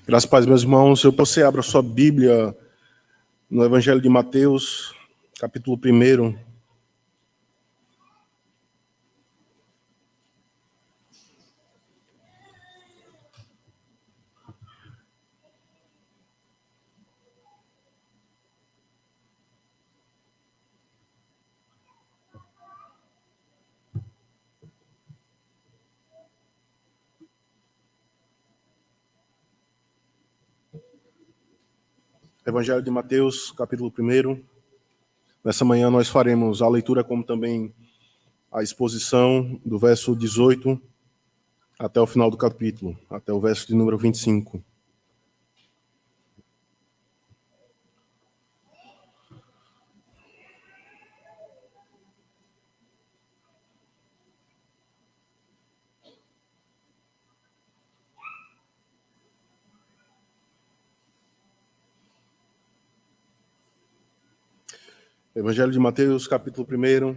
Graças a Deus, meus irmãos. Você abra sua Bíblia no Evangelho de Mateus, capítulo 1. Evangelho de Mateus, capítulo 1. Nessa manhã nós faremos a leitura como também a exposição do verso 18 até o final do capítulo, até o verso de número 25. Evangelho de Mateus, capítulo 1,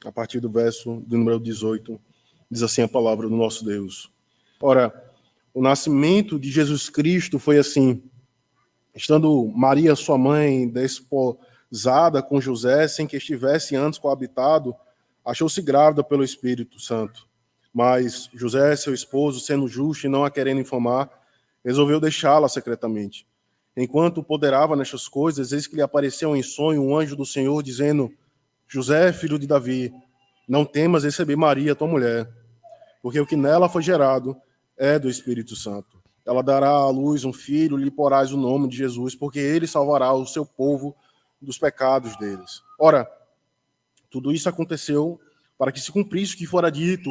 a partir do verso de número 18, diz assim a palavra do nosso Deus. Ora, o nascimento de Jesus Cristo foi assim: estando Maria, sua mãe, desposada com José, sem que estivesse antes coabitado, achou-se grávida pelo Espírito Santo. Mas José, seu esposo, sendo justo e não a querendo infamar, resolveu deixá-la secretamente. Enquanto ponderava nestas coisas, eis que lhe apareceu em sonho um anjo do Senhor, dizendo: José, filho de Davi, não temas receber Maria, tua mulher, porque o que nela foi gerado é do Espírito Santo. Ela dará à luz um filho, lhe porás o nome de Jesus, porque ele salvará o seu povo dos pecados deles. Ora, tudo isso aconteceu para que se cumprisse o que fora dito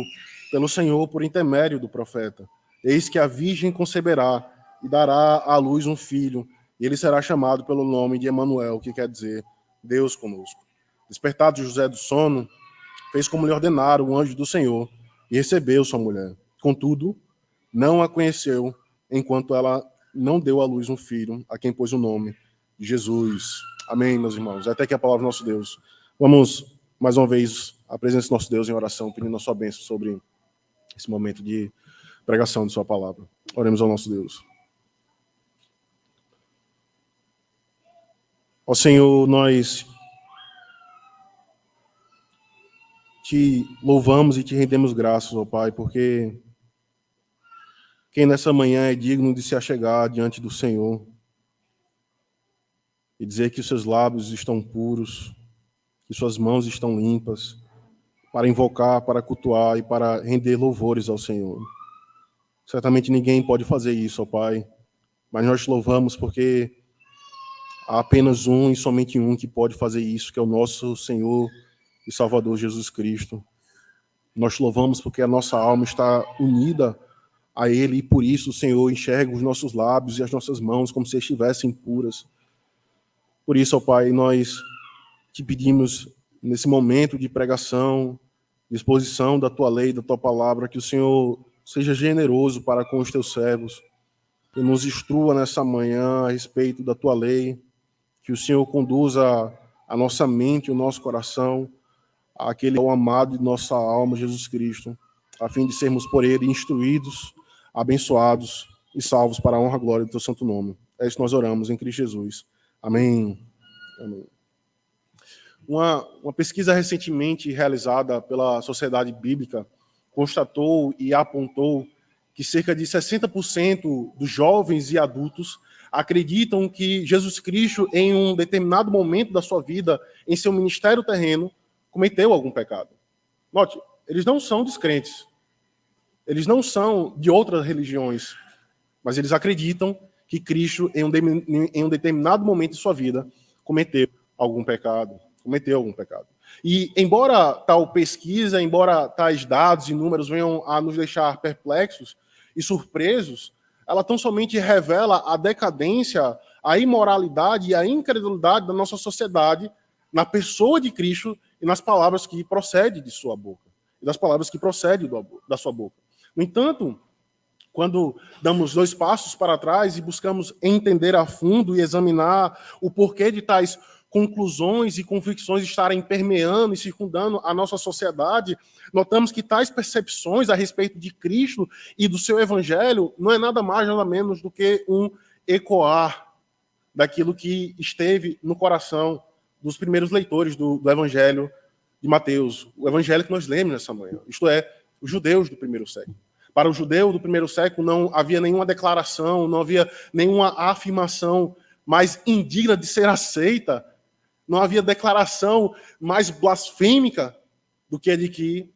pelo Senhor por intermédio do profeta. Eis que a virgem conceberá e dará à luz um filho, e ele será chamado pelo nome de Emanuel, que quer dizer Deus conosco. Despertado José do sono, fez como lhe ordenara o anjo do Senhor e recebeu sua mulher. Contudo, não a conheceu, enquanto ela não deu à luz um filho, a quem pôs o nome de Jesus. Amém, meus irmãos. Até que a palavra do nosso Deus. Vamos, mais uma vez, à presença do nosso Deus em oração, pedindo a sua bênção sobre esse momento de pregação de sua palavra. Oremos ao nosso Deus. Ó Senhor, nós te louvamos e te rendemos graças, ó Pai, porque quem nessa manhã é digno de se achegar diante do Senhor e dizer que os seus lábios estão puros, que suas mãos estão limpas, para invocar, para cultuar e para render louvores ao Senhor. Certamente ninguém pode fazer isso, ó Pai, mas nós te louvamos porque há apenas um e somente um que pode fazer isso, que é o nosso Senhor e Salvador Jesus Cristo. Nós te louvamos porque a nossa alma está unida a Ele e por isso o Senhor enxerga os nossos lábios e as nossas mãos como se estivessem puras. Por isso, ó Pai, nós te pedimos nesse momento de pregação, de exposição da Tua lei, da Tua palavra, que o Senhor seja generoso para com os Teus servos e nos instrua nessa manhã a respeito da Tua lei, que o Senhor conduza a nossa mente, o nosso coração, àquele ao amado de nossa alma, Jesus Cristo, a fim de sermos por Ele instruídos, abençoados e salvos para a honra e glória do Teu santo nome. É isso que nós oramos em Cristo Jesus. Amém. Amém. Uma pesquisa recentemente realizada pela Sociedade Bíblica constatou e apontou que cerca de 60% dos jovens e adultos acreditam que Jesus Cristo, em um determinado momento da sua vida, em seu ministério terreno, cometeu algum pecado. Note, eles não são descrentes, eles não são de outras religiões, mas eles acreditam que Cristo, em um determinado momento de sua vida, cometeu algum pecado. E, embora tal pesquisa, embora tais dados e números venham a nos deixar perplexos e surpresos, ela tão somente revela a decadência, a imoralidade e a incredulidade da nossa sociedade na pessoa de Cristo e nas palavras que procedem de sua boca, e das palavras que procedem da sua boca. No entanto, quando damos 2 passos para trás e buscamos entender a fundo e examinar o porquê de tais conclusões e convicções estarem permeando e circundando a nossa sociedade, notamos que tais percepções a respeito de Cristo e do seu evangelho não é nada mais, nada menos do que um ecoar daquilo que esteve no coração dos primeiros leitores do evangelho de Mateus, o evangelho que nós lemos nessa manhã, isto é, os judeus do primeiro século. Para o judeu do primeiro século não havia nenhuma declaração, não havia nenhuma afirmação mais indigna de ser aceita, não havia declaração mais blasfêmica do que a de que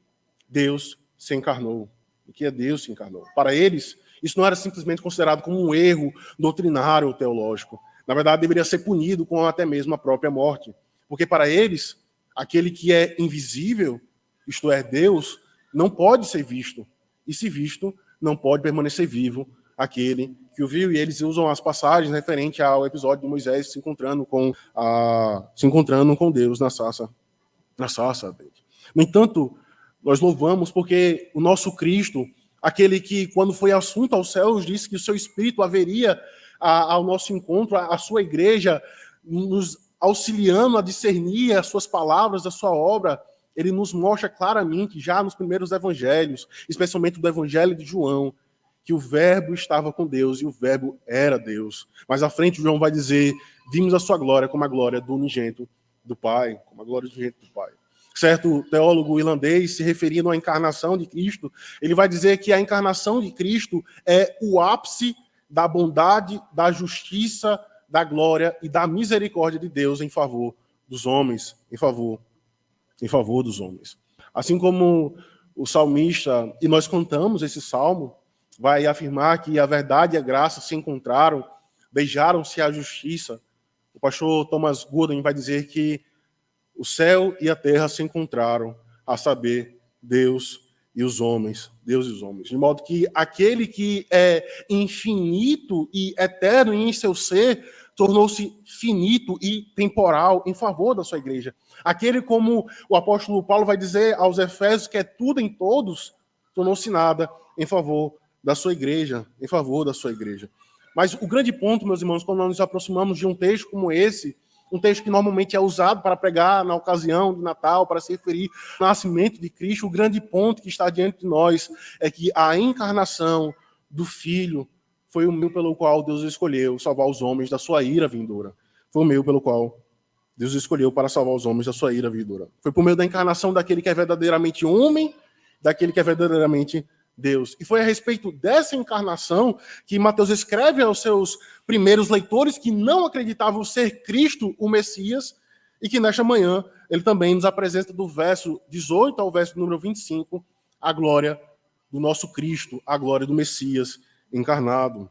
Deus se encarnou, do que Deus se encarnou. Para eles, isso não era simplesmente considerado como um erro doutrinário ou teológico. Na verdade, deveria ser punido com até mesmo a própria morte. Porque para eles, aquele que é invisível, isto é, Deus, não pode ser visto. E se visto, não pode permanecer vivo aquele que o viu. E eles usam as passagens referentes ao episódio de Moisés se encontrando com Deus na sarça ardente. No entanto, nós louvamos porque o nosso Cristo, aquele que, quando foi assunto aos céus, disse que o seu Espírito haveria ao nosso encontro, a sua igreja, nos auxiliando a discernir as suas palavras, a sua obra, ele nos mostra claramente, já nos primeiros evangelhos, especialmente do evangelho de João, que o verbo estava com Deus e o verbo era Deus. Mais à frente, João vai dizer, vimos a sua glória como a glória do unigênito do Pai, como a glória do unigênito do Pai. Certo teólogo irlandês, se referindo à encarnação de Cristo, ele vai dizer que a encarnação de Cristo é o ápice da bondade, da justiça, da glória e da misericórdia de Deus em favor dos homens, em favor dos homens. Assim como o salmista, e nós cantamos esse salmo, vai afirmar que a verdade e a graça se encontraram, beijaram-se a justiça. O pastor Thomas Gooden vai dizer que o céu e a terra se encontraram, a saber, Deus e os homens. De modo que aquele que é infinito e eterno em seu ser, tornou-se finito e temporal em favor da sua igreja. Aquele, como o apóstolo Paulo vai dizer aos Efésios, que é tudo em todos, tornou-se nada em favor da sua igreja, Mas o grande ponto, meus irmãos, quando nós nos aproximamos de um texto como esse, um texto que normalmente é usado para pregar na ocasião de Natal, para se referir ao nascimento de Cristo, o grande ponto que está diante de nós é que a encarnação do Filho foi o meio pelo qual Deus escolheu salvar os homens da sua ira vindoura. Foi o meio pelo qual Deus escolheu para salvar os homens da sua ira vindoura. Foi por meio da encarnação daquele que é verdadeiramente homem, daquele que é verdadeiramente Deus. E foi a respeito dessa encarnação que Mateus escreve aos seus primeiros leitores que não acreditavam ser Cristo o Messias, e que nesta manhã ele também nos apresenta do verso 18 ao verso número 25 a glória do nosso Cristo, a glória do Messias encarnado.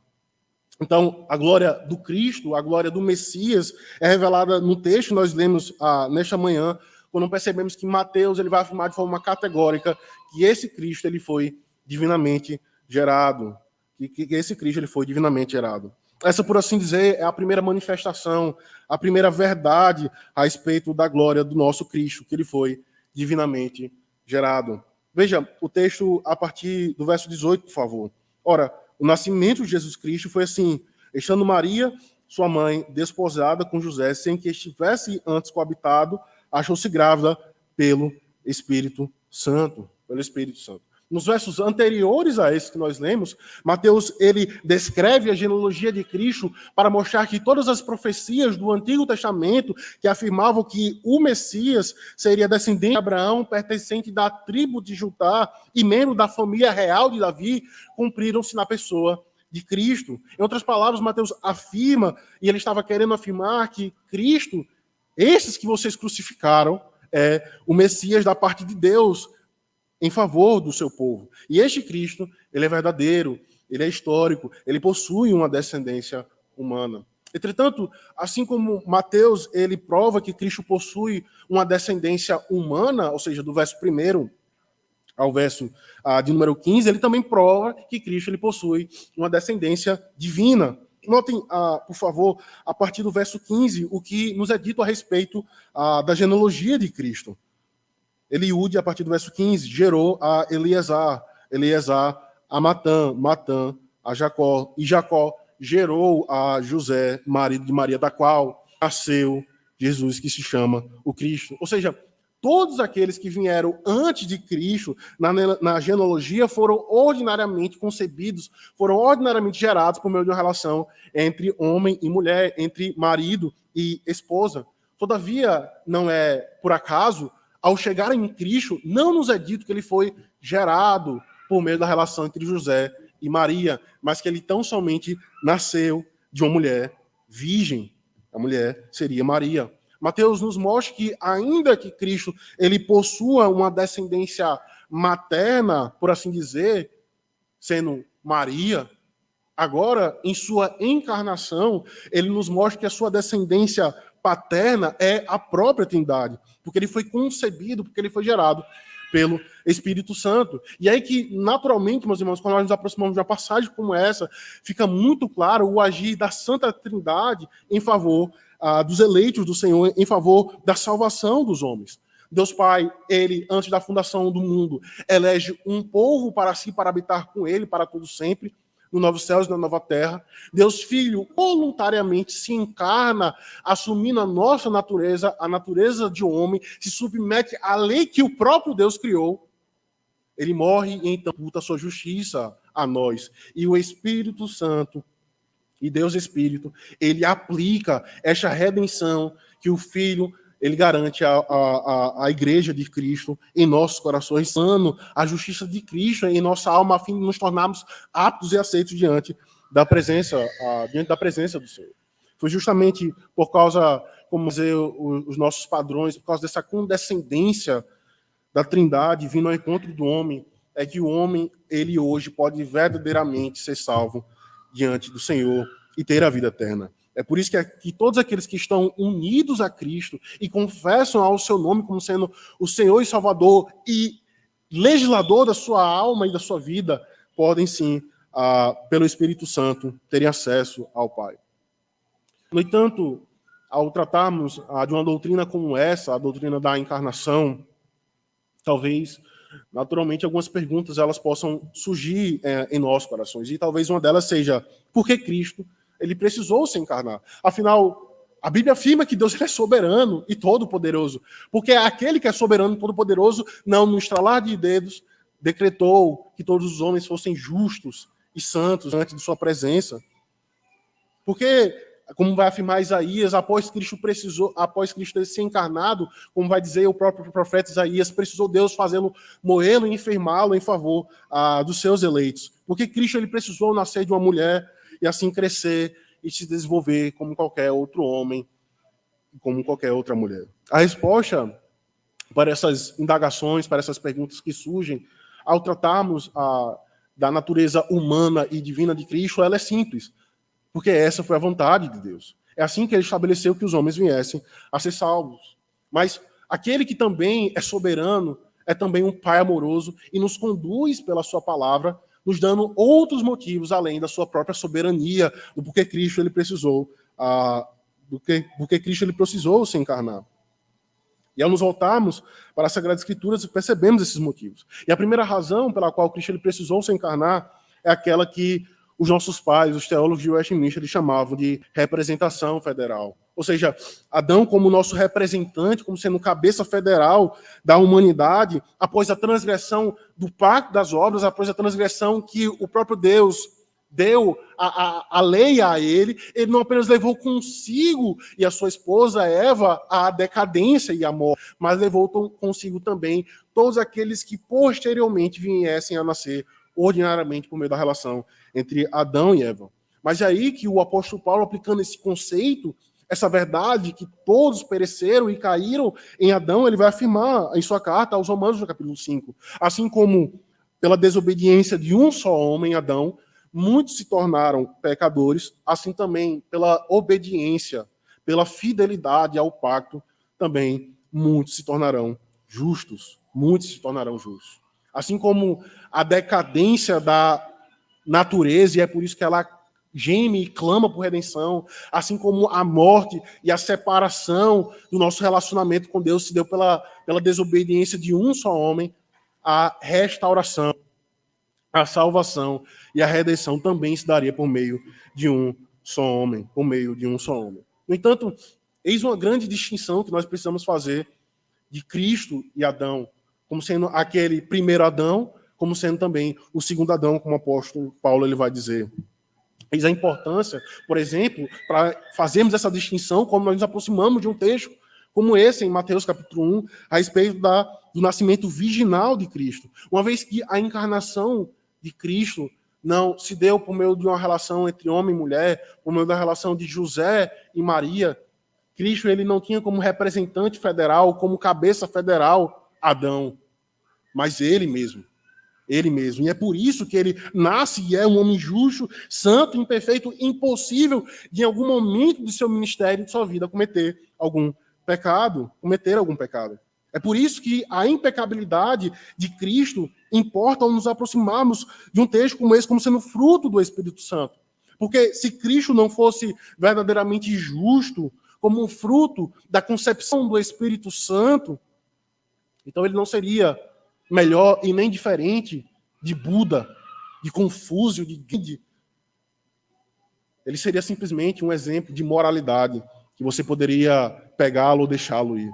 Então, a glória do Cristo, a glória do Messias é revelada no texto que nós lemos nesta manhã, quando percebemos que Mateus ele vai afirmar de forma categórica que esse Cristo ele foi divinamente gerado, que esse Cristo ele foi divinamente gerado. Essa, por assim dizer, é a primeira manifestação, a primeira verdade a respeito da glória do nosso Cristo, que ele foi divinamente gerado. Veja o texto a partir do verso 18, por favor. Ora, o nascimento de Jesus Cristo foi assim: estando Maria, sua mãe, desposada com José, sem que estivesse antes coabitado, achou-se grávida pelo Espírito Santo. Nos versos anteriores a esse que nós lemos, Mateus ele descreve a genealogia de Cristo para mostrar que todas as profecias do Antigo Testamento que afirmavam que o Messias seria descendente de Abraão, pertencente da tribo de Judá e membro da família real de Davi, cumpriram-se na pessoa de Cristo. Em outras palavras, Mateus afirma, e ele estava querendo afirmar, que Cristo, esses que vocês crucificaram, é o Messias da parte de Deus, em favor do seu povo. E este Cristo, ele é verdadeiro, ele é histórico, ele possui uma descendência humana. Entretanto, assim como Mateus, ele prova que Cristo possui uma descendência humana, ou seja, do verso 1 ao verso de número 15, ele também prova que Cristo ele possui uma descendência divina. Notem, por favor, a partir do verso 15, o que nos é dito a respeito da genealogia de Cristo. Eliúde, a partir do verso 15, gerou a Eleazar, Eleazar a Matã, Matã a Jacó, e Jacó gerou a José, marido de Maria, da qual nasceu Jesus que se chama o Cristo. Ou seja, todos aqueles que vieram antes de Cristo, na genealogia, foram ordinariamente concebidos, foram ordinariamente gerados por meio de uma relação entre homem e mulher, entre marido e esposa. Todavia, não é por acaso, ao chegar em Cristo, não nos é dito que ele foi gerado por meio da relação entre José e Maria, mas que ele tão somente nasceu de uma mulher virgem. A mulher seria Maria. Mateus nos mostra que, ainda que Cristo ele possua uma descendência materna, por assim dizer, sendo Maria, agora, em sua encarnação, ele nos mostra que a sua descendência paterna é a própria Trindade, porque ele foi concebido, porque ele foi gerado pelo Espírito Santo. E aí que, naturalmente, meus irmãos, quando nós nos aproximamos de uma passagem como essa, fica muito claro o agir da Santa Trindade em favor dos eleitos do Senhor, em favor da salvação dos homens. Deus Pai, ele, antes da fundação do mundo, elege um povo para si, para habitar com ele, para todo sempre, no novo céus e na nova terra. Deus Filho voluntariamente se encarna, assumindo a nossa natureza, a natureza de homem, se submete à lei que o próprio Deus criou. Ele morre e então imputa a sua justiça a nós. E o Espírito Santo, e Deus Espírito, ele aplica esta redenção que o Filho ele garante à Igreja de Cristo em nossos corações, dando a justiça de Cristo em nossa alma, a fim de nos tornarmos aptos e aceitos diante da presença do Senhor. Foi justamente por causa, como dizer, os nossos padrões, por causa dessa condescendência da Trindade vindo ao encontro do homem, é que o homem, ele hoje pode verdadeiramente ser salvo diante do Senhor e ter a vida eterna. É por isso que todos aqueles que estão unidos a Cristo e confessam ao seu nome como sendo o Senhor e Salvador e legislador da sua alma e da sua vida, podem sim, pelo Espírito Santo, terem acesso ao Pai. No entanto, ao tratarmos de uma doutrina como essa, a doutrina da encarnação, talvez, naturalmente, algumas perguntas elas possam surgir em nossos corações. E talvez uma delas seja, por que Cristo ele precisou se encarnar? Afinal, a Bíblia afirma que Deus é soberano e todo-poderoso. Porque aquele que é soberano e todo-poderoso, não, no estralar de dedos, decretou que todos os homens fossem justos e santos diante de sua presença. Porque, como vai afirmar Isaías, após Cristo ter se encarnado, como vai dizer o próprio profeta Isaías, precisou Deus fazê-lo, moê-lo e enfermá-lo em favor dos seus eleitos. Porque Cristo ele precisou nascer de uma mulher e assim crescer e se desenvolver como qualquer outro homem, como qualquer outra mulher. A resposta para essas indagações, para essas perguntas que surgem, ao tratarmos da natureza humana e divina de Cristo, ela é simples. Porque essa foi a vontade de Deus. É assim que ele estabeleceu que os homens viessem a ser salvos. Mas aquele que também é soberano, é também um Pai amoroso e nos conduz pela sua palavra, nos dando outros motivos além da sua própria soberania, do porquê Cristo ele precisou, porque Cristo ele precisou se encarnar. E ao nos voltarmos para as Sagradas Escrituras, percebemos esses motivos. E a primeira razão pela qual Cristo ele precisou se encarnar é aquela que os nossos pais, os teólogos de Westminster, eles chamavam de representação federal. Ou seja, Adão como nosso representante, como sendo cabeça federal da humanidade, após a transgressão do pacto das obras, após a transgressão que o próprio Deus deu a lei a ele não apenas levou consigo e a sua esposa Eva à decadência e à morte, mas levou consigo também todos aqueles que posteriormente viessem a nascer ordinariamente por meio da relação entre Adão e Eva. Mas é aí que o apóstolo Paulo, aplicando esse conceito, essa verdade que todos pereceram e caíram em Adão, ele vai afirmar em sua carta aos Romanos, no capítulo 5. Assim como pela desobediência de um só homem, Adão, muitos se tornaram pecadores, assim também pela obediência, pela fidelidade ao pacto, também muitos se tornarão justos. Muitos se tornarão justos. Assim como a decadência da natureza, e é por isso que ela geme e clama por redenção, assim como a morte e a separação do nosso relacionamento com Deus se deu pela desobediência de um só homem, a restauração, a salvação e a redenção também se daria por meio de um só homem, por meio de um só homem. No entanto, Eis uma grande distinção que nós precisamos fazer de Cristo e Adão, como sendo aquele primeiro Adão, como sendo também o segundo Adão, como o apóstolo Paulo ele vai dizer. Eis a importância, por exemplo, para fazermos essa distinção, como nós nos aproximamos de um texto como esse, em Mateus capítulo 1, a respeito do nascimento virginal de Cristo. Uma vez que a encarnação de Cristo não se deu por meio de uma relação entre homem e mulher, por meio da relação de José e Maria, Cristo ele não tinha como representante federal, como cabeça federal, Adão, mas ele mesmo. Ele mesmo. E é por isso que ele nasce e é um homem justo, santo, imperfeito, impossível de, em algum momento de seu ministério, de sua vida, cometer algum pecado. É por isso que a impecabilidade de Cristo importa ao nos aproximarmos de um texto como esse, como sendo fruto do Espírito Santo. Porque se Cristo não fosse verdadeiramente justo, como um fruto da concepção do Espírito Santo, então ele não seria melhor e nem diferente de Buda, de Confúcio, de Gandhi. Ele seria simplesmente um exemplo de moralidade, que você poderia pegá-lo ou deixá-lo ir.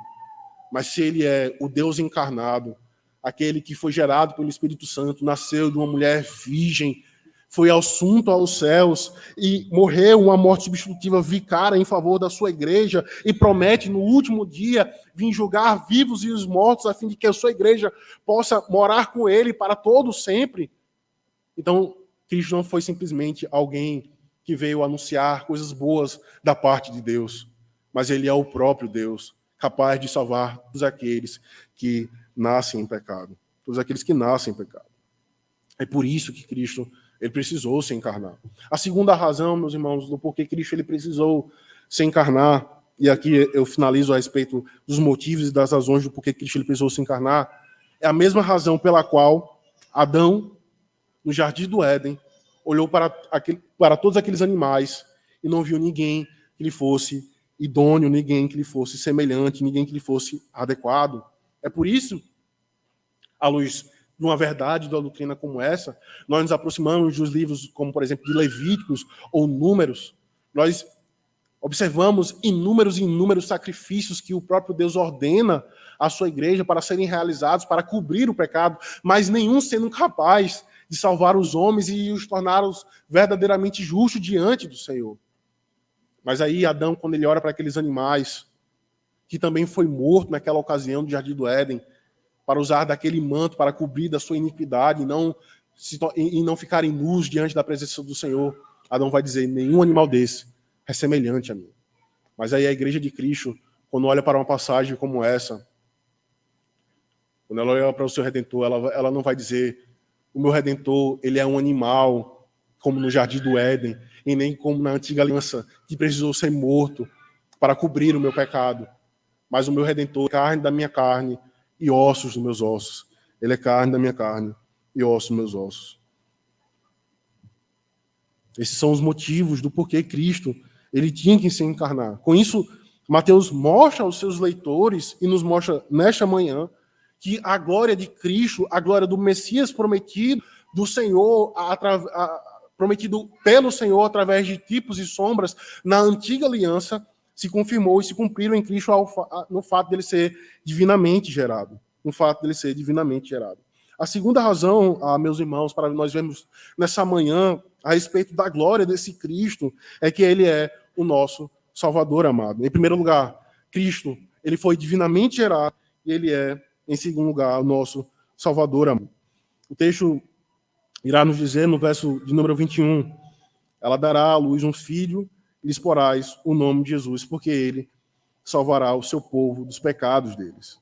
Mas se ele é o Deus encarnado, aquele que foi gerado pelo Espírito Santo, nasceu de uma mulher virgem, foi assunto aos céus e morreu uma morte substitutiva vicária em favor da sua igreja e promete no último dia vir julgar vivos e os mortos a fim de que a sua igreja possa morar com ele para todo sempre. Então, Cristo não foi simplesmente alguém que veio anunciar coisas boas da parte de Deus, mas ele é o próprio Deus, capaz de salvar todos aqueles que nascem em pecado. Todos aqueles que nascem em pecado. É por isso que Cristo ele precisou se encarnar. A segunda razão, meus irmãos, do porquê Cristo ele precisou se encarnar, e aqui eu finalizo a respeito dos motivos e das razões do porquê Cristo ele precisou se encarnar, é a mesma razão pela qual Adão, no jardim do Éden, olhou para todos aqueles animais e não viu ninguém que lhe fosse idôneo, ninguém que lhe fosse semelhante, ninguém que lhe fosse adequado. É por isso, à luz de uma verdade da doutrina como essa, nós nos aproximamos dos livros como, por exemplo, de Levíticos ou Números. Nós observamos inúmeros sacrifícios que o próprio Deus ordena à sua igreja para serem realizados, para cobrir o pecado, mas nenhum sendo capaz de salvar os homens e os torná-los verdadeiramente justos diante do Senhor. Mas aí Adão, quando ele olha para aqueles animais, que também foi morto naquela ocasião do Jardim do Éden, para usar daquele manto para cobrir da sua iniquidade e não ficarem nus diante da presença do Senhor, Adão vai dizer, nenhum animal desse é semelhante a mim. Mas aí a igreja de Cristo, quando olha para uma passagem como essa, quando ela olha para o seu Redentor, ela não vai dizer, o meu Redentor, ele é um animal, como no Jardim do Éden, e nem como na antiga aliança, que precisou ser morto para cobrir o meu pecado. Mas o meu Redentor é carne da minha carne e ossos dos meus ossos. Ele é carne da minha carne e ossos dos meus ossos. Esses são os motivos do porquê Cristo ele tinha que se encarnar. Com isso, Mateus mostra aos seus leitores e nos mostra nesta manhã que a glória de Cristo, a glória do Messias prometido do Senhor, prometido pelo Senhor através de tipos e sombras na antiga aliança, se confirmou e se cumpriram em Cristo no fato dele ser divinamente gerado. No fato dele ser divinamente gerado. A segunda razão, meus irmãos, para nós vermos nessa manhã a respeito da glória desse Cristo, é que ele é o nosso Salvador amado. Em primeiro lugar, Cristo, ele foi divinamente gerado e ele é, em segundo lugar, o nosso Salvador amado. O texto irá nos dizer no verso de número 21, ela dará à luz um filho e lhes porás o nome de Jesus, porque ele salvará o seu povo dos pecados deles.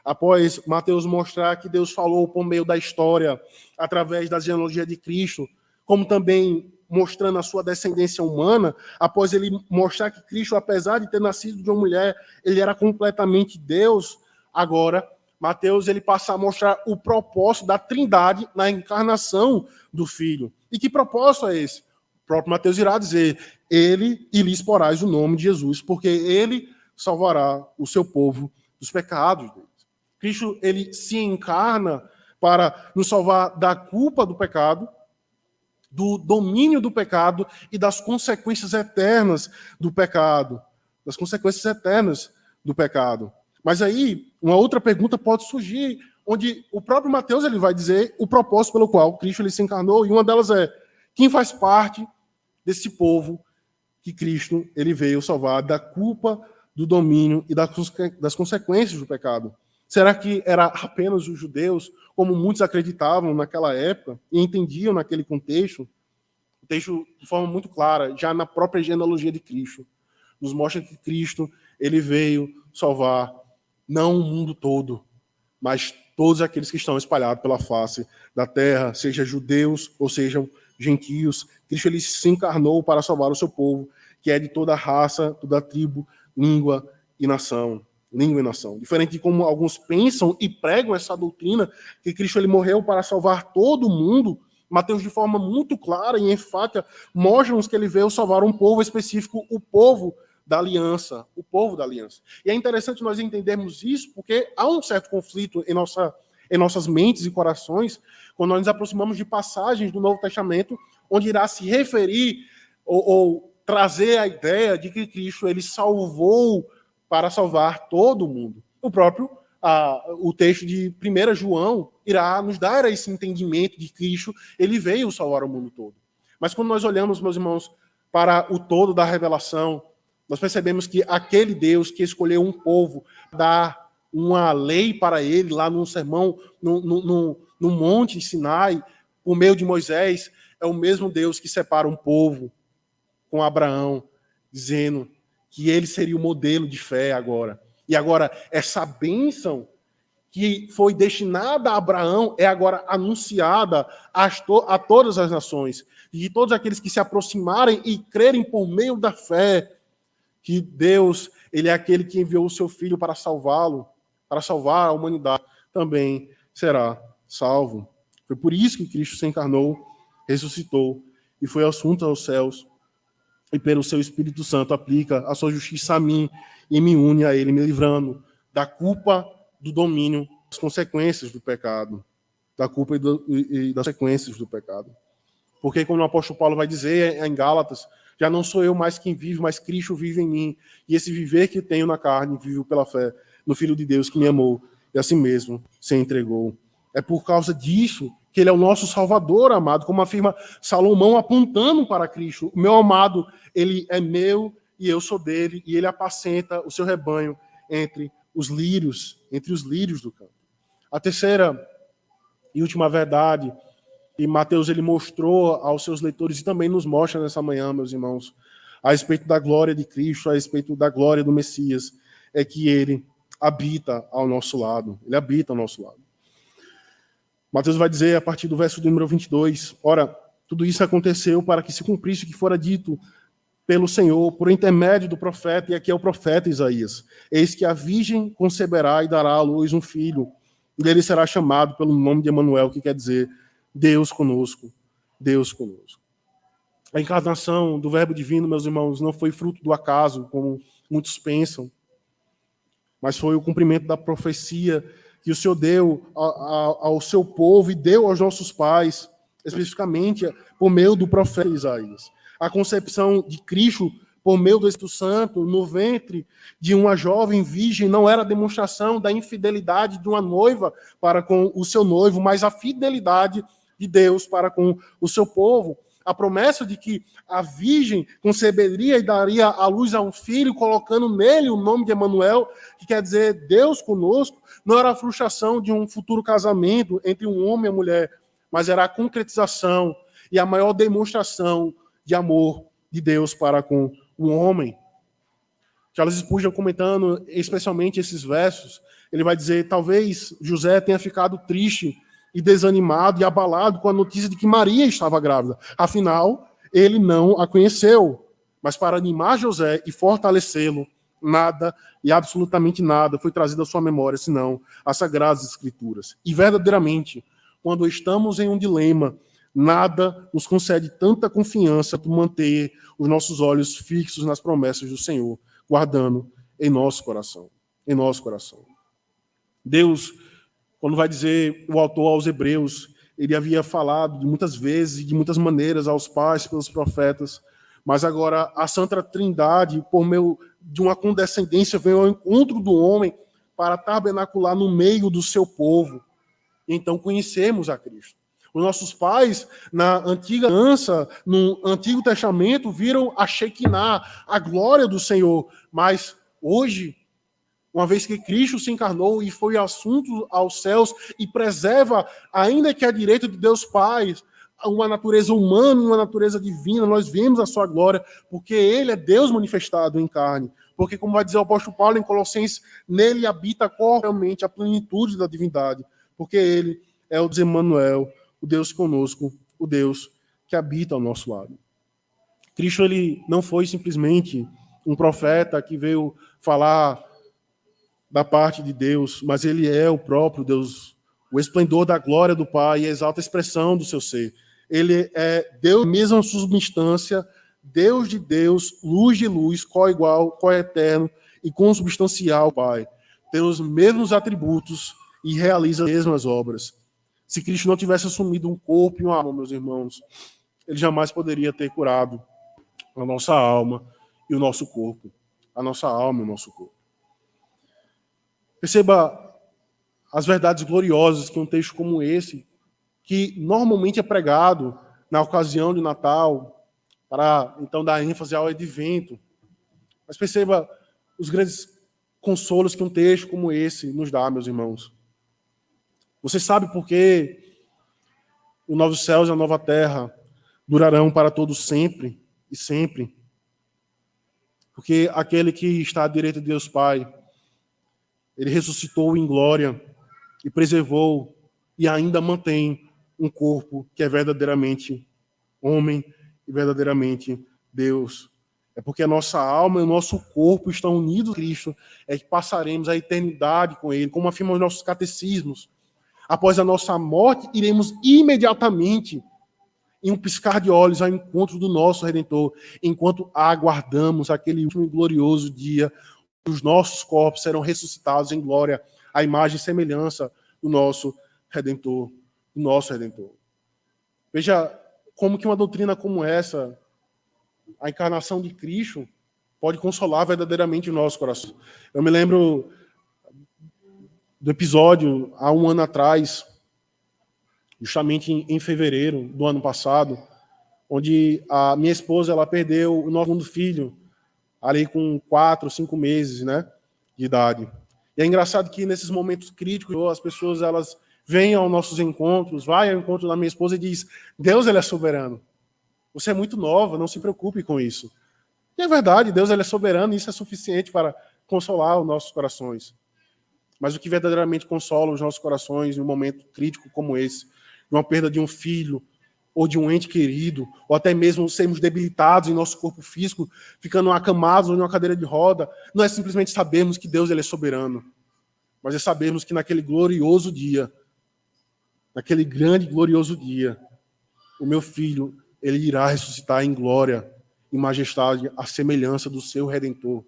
Após Mateus mostrar que Deus falou por meio da história, através da genealogia de Cristo, como também mostrando a sua descendência humana, após ele mostrar que Cristo, apesar de ter nascido de uma mulher, ele era completamente Deus, agora Mateus ele passa a mostrar o propósito da Trindade na encarnação do Filho. E que propósito é esse? O próprio Mateus irá dizer, ele e lhes porás o nome de Jesus, porque ele salvará o seu povo dos pecados deles. Cristo ele se encarna para nos salvar da culpa do pecado, do domínio do pecado e das consequências eternas do pecado. das consequências eternas do pecado. Mas aí, uma outra pergunta pode surgir, onde o próprio Mateus ele vai dizer o propósito pelo qual Cristo ele se encarnou, e uma delas é: quem faz parte desse povo que Cristo ele veio salvar da culpa, do domínio e das consequências do pecado? Será que era apenas os judeus, como muitos acreditavam naquela época e entendiam naquele contexto? O texto, de forma muito clara, já na própria genealogia de Cristo, nos mostra que Cristo ele veio salvar não o mundo todo, mas todos aqueles que estão espalhados pela face da terra, seja judeus ou sejam gentios. Cristo ele se encarnou para salvar o seu povo, que é de toda raça, toda tribo, língua e nação. Diferente de como alguns pensam e pregam essa doutrina, que Cristo ele morreu para salvar todo mundo, Mateus, de forma muito clara e enfática, mostra-nos que ele veio salvar um povo específico, o povo da aliança, o povo da aliança. E é interessante nós entendermos isso, porque há um certo conflito em nossas mentes e corações, quando nós nos aproximamos de passagens do Novo Testamento, onde irá se referir ou trazer a ideia de que Cristo ele salvou para salvar todo mundo. O texto de 1 João irá nos dar esse entendimento de que Cristo ele veio salvar o mundo todo. Mas quando nós olhamos, meus irmãos, para o todo da revelação, nós percebemos que aquele Deus que escolheu um povo, dar uma lei para ele lá num sermão, no monte Sinai, por meio de Moisés, é o mesmo Deus que separa um povo com Abraão, dizendo que ele seria o modelo de fé agora. E agora, essa bênção que foi destinada a Abraão é agora anunciada a todas as nações. E todos aqueles que se aproximarem e crerem por meio da fé, que Deus, ele é aquele que enviou o seu Filho para salvá-lo, para salvar a humanidade, também será salvo. Foi por isso que Cristo se encarnou, ressuscitou e foi assunto aos céus, e pelo seu Espírito Santo aplica a sua justiça a mim e me une a ele, me livrando da culpa, do domínio, das consequências do pecado, da culpa e das consequências do pecado. Porque, como o apóstolo Paulo vai dizer em Gálatas, já não sou eu mais quem vive, mas Cristo vive em mim. E esse viver que tenho na carne, vivo pela fé no Filho de Deus que me amou e assim mesmo se entregou. É por causa disso que ele é o nosso Salvador, amado, como afirma Salomão apontando para Cristo. O meu amado, ele é meu e eu sou dele, e ele apacenta o seu rebanho entre os lírios do campo. A terceira e última verdade, e Mateus ele mostrou aos seus leitores e também nos mostra nessa manhã, meus irmãos, a respeito da glória de Cristo, a respeito da glória do Messias, é que ele habita ao nosso lado. Ele habita ao nosso lado. Mateus vai dizer, a partir do verso número 22, ora, tudo isso aconteceu para que se cumprisse o que fora dito pelo Senhor, por intermédio do profeta, e aqui é o profeta Isaías. Eis que a virgem conceberá e dará à luz um filho, e ele será chamado pelo nome de Emanuel, que quer dizer Deus conosco, Deus conosco. A encarnação do Verbo divino, meus irmãos, não foi fruto do acaso, como muitos pensam, mas foi o cumprimento da profecia que o Senhor deu ao seu povo e deu aos nossos pais, especificamente por meio do profeta Isaías. A concepção de Cristo por meio do Espírito Santo no ventre de uma jovem virgem não era demonstração da infidelidade de uma noiva para com o seu noivo, mas a fidelidade de Deus para com o seu povo. A promessa de que a virgem conceberia e daria à luz a um filho, colocando nele o nome de Emanuel, que quer dizer Deus conosco, não era a frustração de um futuro casamento entre um homem e a mulher, mas era a concretização e a maior demonstração de amor de Deus para com o homem. Charles Spurgeon, comentando especialmente esses versos, ele vai dizer, talvez José tenha ficado triste e desanimado e abalado com a notícia de que Maria estava grávida. Afinal, ele não a conheceu. Mas para animar José e fortalecê-lo, nada e absolutamente nada foi trazido à sua memória, senão as Sagradas Escrituras. E verdadeiramente, quando estamos em um dilema, nada nos concede tanta confiança para manter os nossos olhos fixos nas promessas do Senhor, guardando em nosso coração. Em nosso coração. Deus, quando vai dizer o autor aos Hebreus, ele havia falado de muitas vezes e de muitas maneiras aos pais pelos profetas, mas agora a Santa Trindade, por meio de uma condescendência, veio ao encontro do homem para tabernacular no meio do seu povo. Então conhecemos a Cristo. Os nossos pais, na antiga aliança, no Antigo Testamento, viram a Shekinah, a glória do Senhor. Mas hoje, uma vez que Cristo se encarnou e foi assunto aos céus e preserva, ainda que à direita de Deus Pai, uma natureza humana e uma natureza divina, nós vemos a sua glória, porque ele é Deus manifestado em carne. Porque, como vai dizer o apóstolo Paulo em Colossenses, nele habita corporalmente a plenitude da divindade. Porque ele é o Deus Emmanuel, o Deus conosco, o Deus que habita ao nosso lado. Cristo, ele não foi simplesmente um profeta que veio falar da parte de Deus, mas ele é o próprio Deus, o esplendor da glória do Pai e a exalta expressão do seu ser. Ele é Deus, mesma substância, Deus de Deus, luz de luz, co-igual, co-eterno e consubstancial, Pai. Tem os mesmos atributos e realiza as mesmas obras. Se Cristo não tivesse assumido um corpo e uma alma, meus irmãos, ele jamais poderia ter curado a nossa alma e o nosso corpo. A nossa alma e o nosso corpo. Perceba as verdades gloriosas que um texto como esse, que normalmente é pregado na ocasião de Natal, para então dar ênfase ao advento. Mas perceba os grandes consolos que um texto como esse nos dá, meus irmãos. Você sabe por que os novos céus e a nova terra durarão para todos sempre e sempre? Porque aquele que está à direita de Deus Pai, ele ressuscitou em glória e preservou e ainda mantém um corpo que é verdadeiramente homem e verdadeiramente Deus. É porque a nossa alma e o nosso corpo estão unidos a Cristo, é que passaremos a eternidade com Ele, como afirmam os nossos catecismos. Após a nossa morte, iremos imediatamente, em um piscar de olhos, ao encontro do nosso Redentor, enquanto aguardamos aquele último e glorioso dia, os nossos corpos serão ressuscitados em glória, à imagem e semelhança do nosso Redentor. Do nosso Redentor. Veja como que uma doutrina como essa, a encarnação de Cristo, pode consolar verdadeiramente o nosso coração. Eu me lembro do episódio, há um ano atrás, justamente em fevereiro do ano passado, onde a minha esposa ela perdeu o nosso segundo filho, ali com 4, 5 meses, né, de idade. E é engraçado que nesses momentos críticos, as pessoas elas vêm aos nossos encontros, vai ao encontro da minha esposa e diz: Deus ele é soberano. Você é muito nova, não se preocupe com isso. E é verdade, Deus ele é soberano e isso é suficiente para consolar os nossos corações. Mas o que verdadeiramente consola os nossos corações em um momento crítico como esse, de uma perda de um filho, ou de um ente querido, ou até mesmo sermos debilitados em nosso corpo físico, ficando acamados ou em uma cadeira de roda, não é simplesmente sabermos que Deus ele é soberano, mas é sabermos que naquele glorioso dia, naquele grande e glorioso dia, o meu filho, ele irá ressuscitar em glória, em majestade, à semelhança do seu Redentor,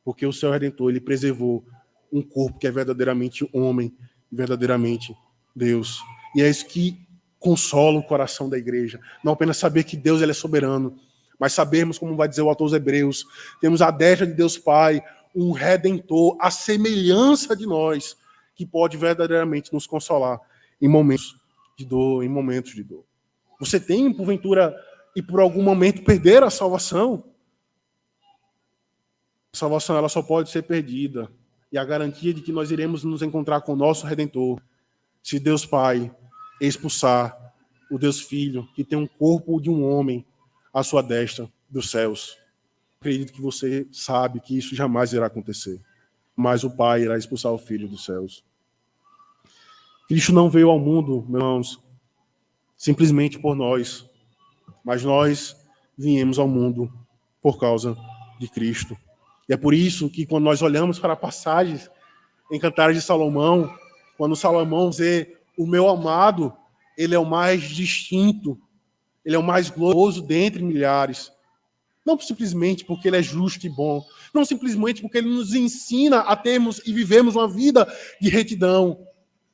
porque o seu Redentor, ele preservou um corpo que é verdadeiramente homem, verdadeiramente Deus. E é isso que consola o coração da igreja. Não apenas saber que Deus ele é soberano, mas sabermos, como vai dizer o autor aos Hebreus, temos a destra de Deus Pai, um Redentor, a semelhança de nós, que pode verdadeiramente nos consolar em momentos de dor, em momentos de dor. Você tem, porventura, e por algum momento perder a salvação? A salvação ela só pode ser perdida, e a garantia de que nós iremos nos encontrar com o nosso Redentor, se Deus Pai expulsar o Deus Filho, que tem um corpo de um homem, à sua destra dos céus. Acredito que você sabe que isso jamais irá acontecer, mas o Pai irá expulsar o Filho dos céus. Cristo não veio ao mundo, meus irmãos, simplesmente por nós, mas nós viemos ao mundo por causa de Cristo. E é por isso que quando nós olhamos para passagens em Cantares de Salomão, quando Salomão diz: o meu amado, ele é o mais distinto, ele é o mais glorioso dentre milhares. Não simplesmente porque ele é justo e bom, não simplesmente porque ele nos ensina a termos e vivemos uma vida de retidão,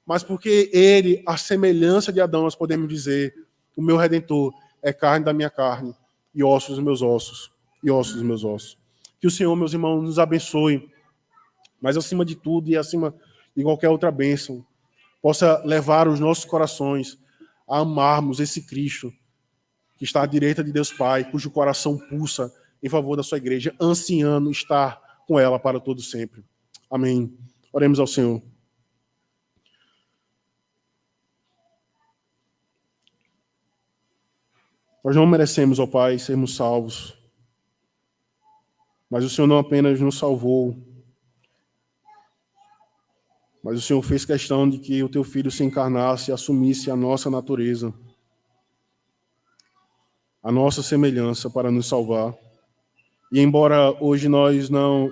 mas porque ele, a semelhança de Adão, nós podemos dizer: o meu Redentor é carne da minha carne, e ossos dos meus ossos, e ossos dos meus ossos. Que o Senhor, meus irmãos, nos abençoe, mas acima de tudo e acima de qualquer outra bênção, possa levar os nossos corações a amarmos esse Cristo que está à direita de Deus Pai, cujo coração pulsa em favor da sua igreja, ansiando estar com ela para todo sempre. Amém. Oremos ao Senhor. Nós não merecemos, ó Pai, sermos salvos, mas o Senhor não apenas nos salvou, mas o Senhor fez questão de que o teu Filho se encarnasse e assumisse a nossa natureza, a nossa semelhança para nos salvar. E embora hoje nós não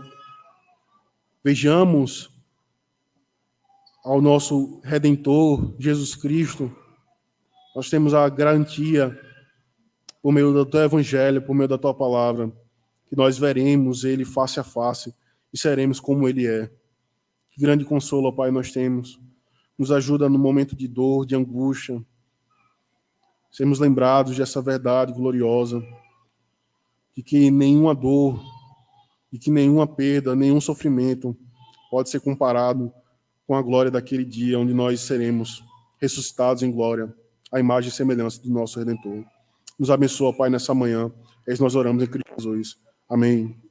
vejamos ao nosso Redentor, Jesus Cristo, nós temos a garantia, por meio do teu Evangelho, por meio da tua palavra, que nós veremos ele face a face e seremos como ele é. Que grande consolo, ó Pai, nós temos. Nos ajuda no momento de dor, de angústia, sermos lembrados dessa verdade gloriosa, de que nenhuma dor, de que nenhuma perda, nenhum sofrimento pode ser comparado com a glória daquele dia onde nós seremos ressuscitados em glória, à imagem e semelhança do nosso Redentor. Nos abençoa, Pai, nessa manhã. Nós oramos em Cristo Jesus. Amém.